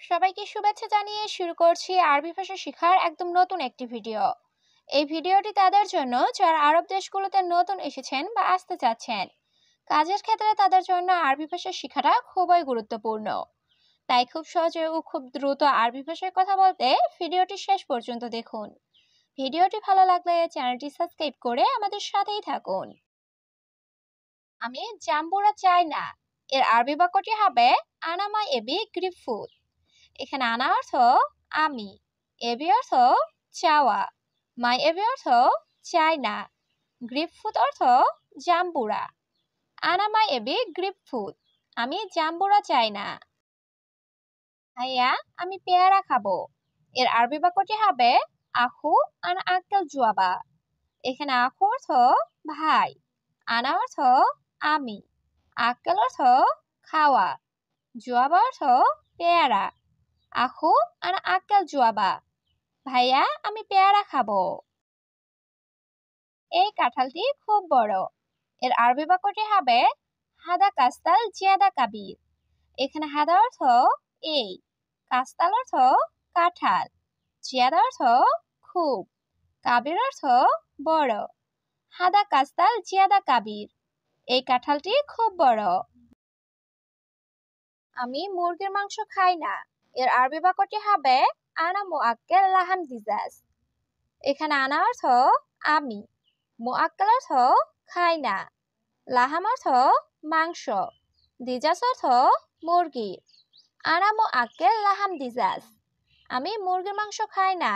সবাইকে শুভেচ্ছা জানিয়ে শুরু করছি আরবি ভাষা শেখার একদম নতুন একটি ভিডিও। এই ভিডিওটি তাদের জন্য যারা আরব দেশগুলোতে নতুন এসেছেন বা আসতে চাচ্ছেন। কাজের ক্ষেত্রে তাদের জন্য আরবি ভাষা শেখাটা খুবই গুরুত্বপূর্ণ। তাই খুব সহজে ও খুব দ্রুত আরবি ভাষায় কথা বলতে ভিডিওটি শেষ পর্যন্ত দেখুন। ভিডিওটি ভালো লাগলে চ্যানেলটি সাবস্ক্রাইব করে আমাদের সাথেই থাকুন। আমি জাম্বুরা চাই না এর আরবি বাক্যটি হবে আনা মাই এবি গ্রিপ ফুড। এখানে আনা অর্থ আমি, এবি অর্থ চাওয়া, মাই এবি অর্থ চাই না, গ্রিপ ফুড অর্থ জাম্বুরা। আনা মাই এবি গ্রিপ ফুড, আমি জাম্বুরা চাই না। ভাইয়া আমি পেয়ারা খাবো এর আরবি বাক্যটি হবে আখু আনা আক্কেল জুয়াবা। এখানে আখু অর্থ ভাই, আনা অর্থ আমি, আক্কেল অর্থ খাওয়া, জুয়াবা অর্থ পেয়ারা। আখু আনা আক্কেল জুয়াবা, ভাইয়া আমি পেয়ারা খাবো। এই কাঁঠালটি খুব বড় এর আরবি বাক্যটি হবে হাদা কাস্তাল জিয়াদা কাবির। এখানে হাদা অর্থ এই, কাস্তাল অর্থ কাঁঠাল, জিয়াদা অর্থ খুব, কাবির অর্থ বড়। হাদা কাস্তাল জিয়াদা কাবির, এই কাঁঠালটি খুব বড়। আমি মুরগির মাংস খাই না এর আরবি বাক্যটি হবে আনা মুআক্কেল লাহাম দিজাজ। এখানে আনা অর্থ আমি, মুআক্কেল অর্থ খাই না, লাহাম অর্থ মাংস, দিজাজ অর্থ মুরগি। আনা মুআক্কেল লাহাম দিজাজ, আমি মুরগির মাংস খাই না।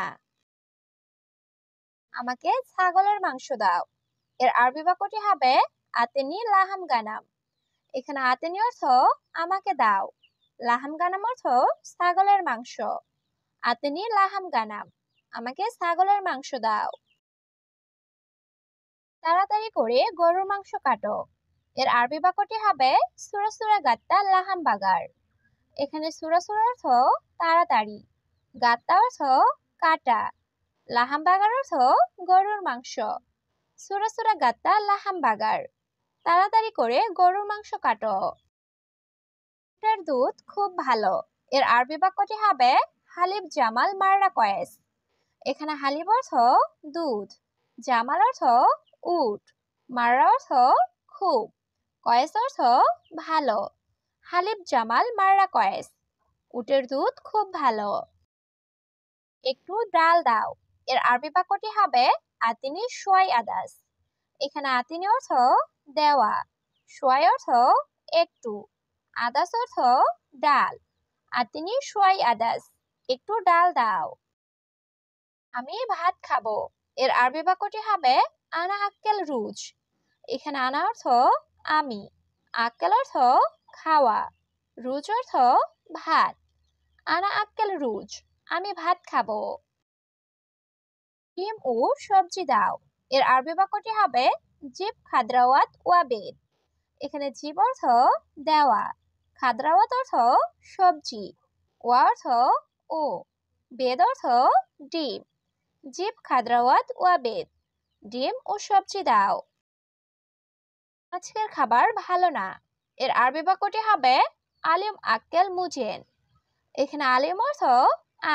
আমাকে ছাগলের মাংস দাও এর আরবি বাক্যটি হবে আতেনি লাহাম গানাম। এখানে আতেনি অর্থ আমাকে দাও, লাহাম গানাম অর্থ ছাগলের মাংস। আতেনি লাহাম গানাম, আমাকে ছাগলের মাংস দাও। তাড়াতাড়ি করে গরুর মাংস কাটো এর আরবি বাক্যটি হবে সুরা সুরা গাত্তা লাহাম বাগার। এখানে সুরা সুরা অর্থ তাড়াতাড়ি, গাত্তা অর্থ কাটা, লাহাম বাগার অর্থ গরুর মাংস। সুরা সুরা গাত্তা লাহাম বাগার, তাড়াতাড়ি করে গরুর মাংস কাটো। উটের দুধ খুব ভালো এর আরবি বাক্যটি হবে হালিব জামাল মাররা কয়েস। এখানে হালিব অর্থ দুধ, জামাল অর্থ উট, মাররা অর্থ খুব, কয়েস অর্থ ভালো। হালিব জামাল মাররা কয়েস, উটের দুধ খুব ভালো। একটু ডাল দাও এর আরবি বাক্যটি হবে আতিনি সোয়াই আদাস। এখানে আতিনি অর্থ দেওয়া, সোয়াই অর্থ একটু, আদাস অর্থ ডাল। আতিনি সোয়াই আদাস, একটু ডাল দাও। আমি ভাত খাবো এর আরবি বাক্যটি হবে আনা আক্কেল রুজ। এখানে আনা অর্থ আমি, আক্কেল অর্থ খাওয়া, রুজ অর্থ ভাত। আনা আক্কেল রুজ, আমি ভাত খাবো। ডিম ও সবজি দাও এর আরবি বাক্যটি হবে জিব খাদ্রাওয়াত ওয়াবেদ। এখানে জিব অর্থ দেওয়া, খাদ্রাওয়াত অর্থ সবজি, ওয়া অর্থ ও, বেদ অর্থ ডিম। জিব খাদ্রাওয়াত ওয়াবেদ, ডিম ও সবজি দাও। আজকের খাবার ভালো না এর আরবি বাক্যটি হবে আলিম আক্কেল মুজেন। এখানে আলিম অর্থ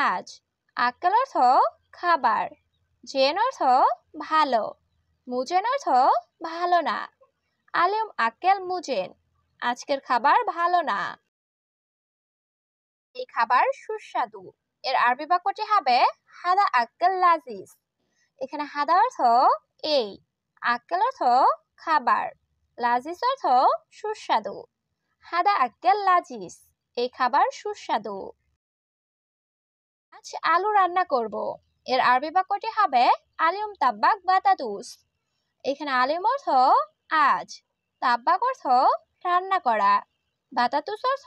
আজ, আক্কেল অর্থ খাবার, জেন অর্থ ভালো, মুজেন অর্থ ভালো না। আলিম আক্কেল মুজেন, আজকের খাবার ভালো না। এই খাবার সুস্বাদু এর আরবি বাক্যটি হবে হাদা আক্কেল লাজিজ। এখানে হাদা অর্থ এই, আক্কেল অর্থ খাবার, লাজিজ অর্থ সুস্বাদু। হাদা আক্কেল লাজিজ, এই খাবার সুস্বাদু। আজ আলু রান্না করব এর আরবি বাক্যটি হবে আলিম তাব্বাক বাতাতুস। এখানে আলিম অর্থ আজ, তাব্বাক অর্থ রান্না করা, বাতাতুস অর্থ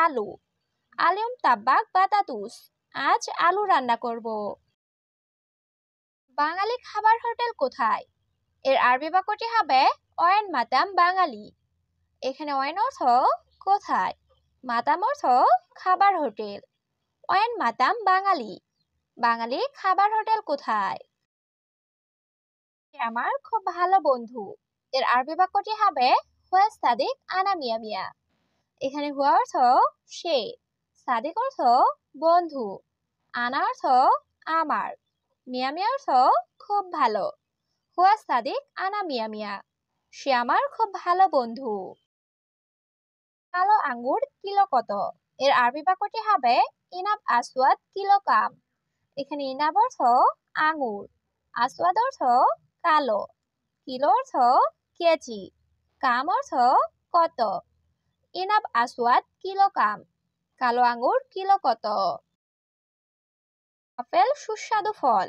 আলু। আলিম তাব্বাক বাতাতুস, আজ আলু রান্না করব। বাঙালি খাবার হোটেল কোথায় এর আরবি বাক্যটি হবে ওয়েন মাতাম বাঙালি। এখানে ওয়েন অর্থ কোথায়, মাতাম অর্থ খাবার হোটেল। ওয়েন মাতাম বাঙালি, বাঙালি খাবার হোটেল কোথায়। আমার খুব ভালো বন্ধু এর আরবি বাক্যটি হবে হুয়া সাদিক আনা মিয়া মিয়া। এখানে হুয়া অর্থ সে, সাদিক অর্থ বন্ধু, আনা অর্থ আমার, মিয়া মিয়া অর্থ খুব ভালো। হুয়া সাদিক আনা মিয়া মিয়া, সে আমার খুব ভালো বন্ধু। কালো আঙ্গুর কিলো কত? এর আরবি বাক্যটি হবে ইনাব আসওয়াদ কিলো কাম। এখানে ইনাব অর্থ আঙ্গুর, আসওয়াদ অর্থ কালো, কিলো অর্থ কেজি, কাম অর্থ কত। ইনাব আসওয়াদ কিলো কাম, কালো আঙ্গুর কিলো কত? আপেল সুস্বাদু ফল।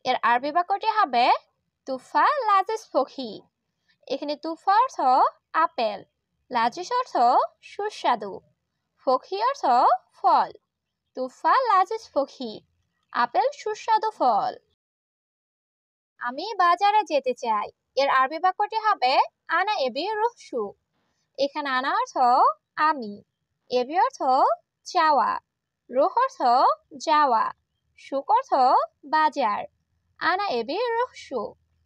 এর আরবি বাক্যটি হবে তুফা লাজিজ ফখি। এখানে তুফা অর্থ আপেল, লাজিজ অর্থ সুস্বাদু, ফখি অর্থ ফল। তুফা লাজিজ ফখি, আপেল সুস্বাদু ফল। আমি বাজারে যেতে চাই। এর আরবি বাক্যটি হবে আনা এবি রুহসু। এখানে আনা অর্থ আমি, এবি অর্থ চাওয়া, রুহ অর্থ যাওয়া, সুক অর্থ বাজার। আনা এবি রুহসু,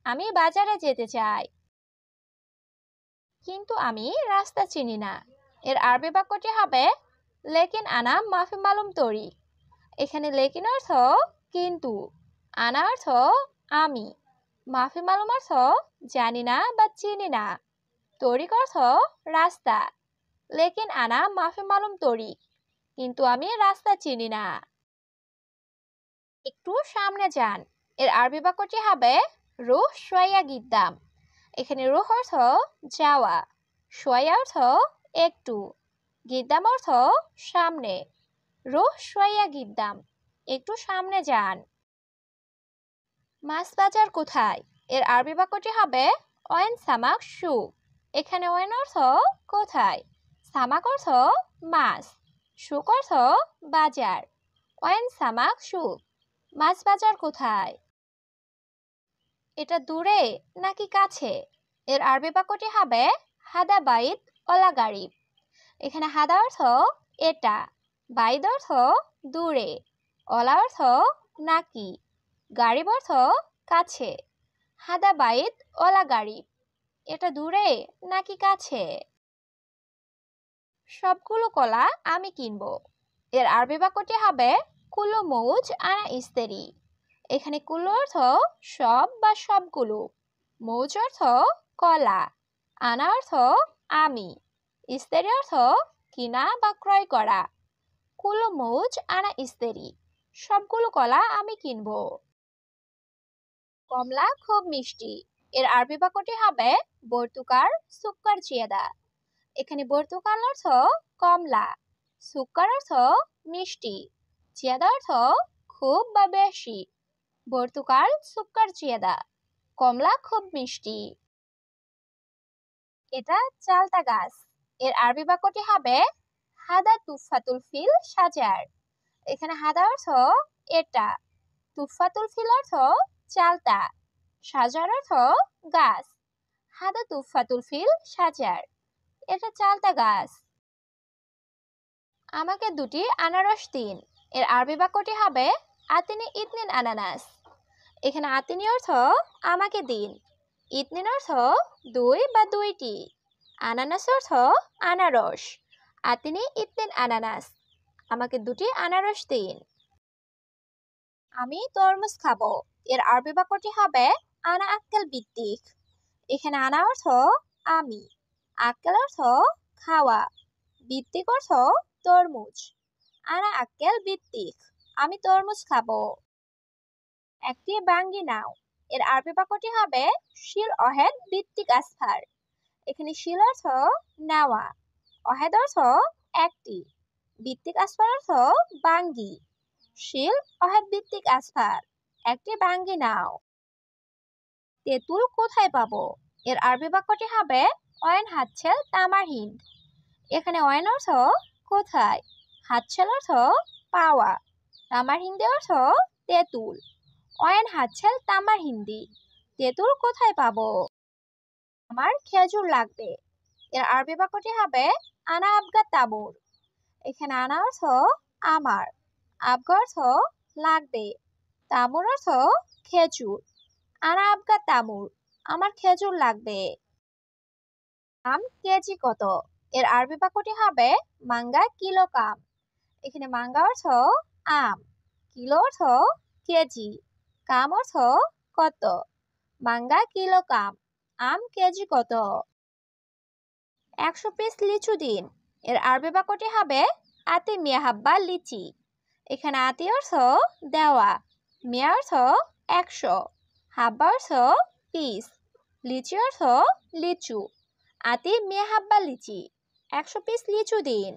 আমি বাজারে যেতে চাই। কিন্তু আমি রাস্তা চিনি না। এর আরবি বাক্যটি হবে লেকিন আনা মাফি মালুম তরি। এখানে লেকিন অর্থ কিন্তু, আনা অর্থ আমি, মাফি মালুম অর্থ জানি না বা চিনি না, তরিক অর্থ রাস্তা। লেকিন আনা মাফি মালুম তরি, কিন্তু আমি রাস্তা চিনি না। একটু সামনে যান। এর আরবি বাক্যটি হবে রুহ শোয়া গিদ্দাম। এখানে রুহ অর্থ যাওয়া, শোয়া অর্থ একটু, গিদ্দাম অর্থ সামনে। রুহ শোয়া গিদ্দাম, একটু সামনে যান। মাছ বাজার কোথায়? এর আরবি বাক্যটি হবে ওয়েন সামাক শু। এখানে ওয়েন অর্থ কোথায়, সামাক অর্থ মাছ, শুক অর্থ বাজার। ওয়েন সামাক শু, মাছ বাজার কোথায়? এটা দূরে নাকি কাছে? এর আরবি বাক্যটি হবে হাদা বাইত অলা গারিব। এখানে হাদা অর্থ এটা, বাইদ অর্থ দূরে, অলা অর্থ নাকি, গারিব অর্থ কাছে। হাদা বাইত অলা গারিব, এটা দূরে নাকি কাছে? সবগুলো কলা আমি কিনবো। এর আরবি বাক্যটি হবে কুল্লু মৌজ আনা ইস্তেরি। এখানে কুল্লু অর্থ সব বা সবগুলো, মৌজ অর্থ কলা, আনা অর্থ আমি, ইস্তেরি অর্থ কিনা বা ক্রয় করা। কুল্লু মৌজ আনা ইস্তেরি, সবগুলো কলা আমি কিনবো। কমলা খুব মিষ্টি। এর আরবি বাক্যটি হবে বর্তুকার সুক্কার জিয়াদা। এখানে বর্তুকাল অর্থ কমলা, সুক্কার অর্থ মিষ্টি, জিয়াদা অর্থ খুব বা বেশি। বর্তুকাল সুক্কার জিয়াদা, কমলা খুব মিষ্টি। এটা চালতা গাছ। এর আরবি বাক্যটি হবে হাদা তুফাতুল ফিল সাজার। এখানে হাদা অর্থ এটা, তুফাতুল ফিল অর্থ চালতা, সাজার অর্থ গাছ। হাদা তুফাতুল ফিল সাজার, এটা চালতা গাছ। আমাকে দুটি আনারস দিন। এর আরবি বাক্যটি হবে আতিনি ইতনিন আনানাস। এখানে আতিনি অর্থ আমাকে দিন, ইতনিন অর্থ দুই বা দুইটি, আনানাস অর্থ আনারস। আতিনি ইতনিন আনানাস, আমাকে দুটি আনারস দিন। আমি তরমুজ খাবো। এর আরবি বাক্যটি হবে আনা আক্কেল বিত্তিক। এখানে আনা অর্থ আমি, আক্কেল অর্থ খাওয়া, বিত্তিক অর্থ তরমুজ। আনা আক্কেল বিত্তিক, আমি তরমুজ খাবো। একটি বাঙ্গি নাও। এর আরবি বাক্যটি হবে শিল অহেদ বিত্তিক আসফার। এখানে শিল অর্থ নেওয়া, অহেদ অর্থ একটি, বিত্তিক আসফার অর্থ বাঙ্গি। শিল অহেদ বিত্তিক আসফার, একটি বাঙ্গি নাও। তেঁতুল কোথায় পাবো? এর আরবি বাক্যটি হবে ওয়েন হাতছেল তামার হিন্দ। এখানে ওয়েন অর্থ কোথায়, হাতছেল অর্থ পাওয়া, তামার হিন্দি অর্থ তেঁতুল। ওয়েন হাতছেল তামার হিন্দি, তেঁতুল কোথায় পাবো? আমার খেজুর লাগবে। এর আরবি বাক্যটি হবে আনা আবগা তামুর। এখানে আনা অর্থ আমার, আবগা অর্থ লাগবে, তামুর অর্থ খেজুর। আনা আবগা তামুর, আমার খেজুর লাগবে। আম কেজি কত? এর আরবি বাক্যটি হবে মাঙ্গা কিলো কাম। এখানে মাঙ্গা অর্থ আম, কিলো অর্থ কেজি, কাম অর্থ কত। মাঙ্গা কিলো কাম, আম কেজি কত। 100 পিস লিচু দিন। এর আরবি বাক্যটি হবে আতি মিয়া হাব্বা লিচি। এখানে আতি অর্থ দেওয়া, মিয়া অর্থ 100, হাব্বা অর্থ পিস, লিচি অর্থ লিচু। আতি মিয়া হাব্বা লিচি, 100 পিস লিচু দিন।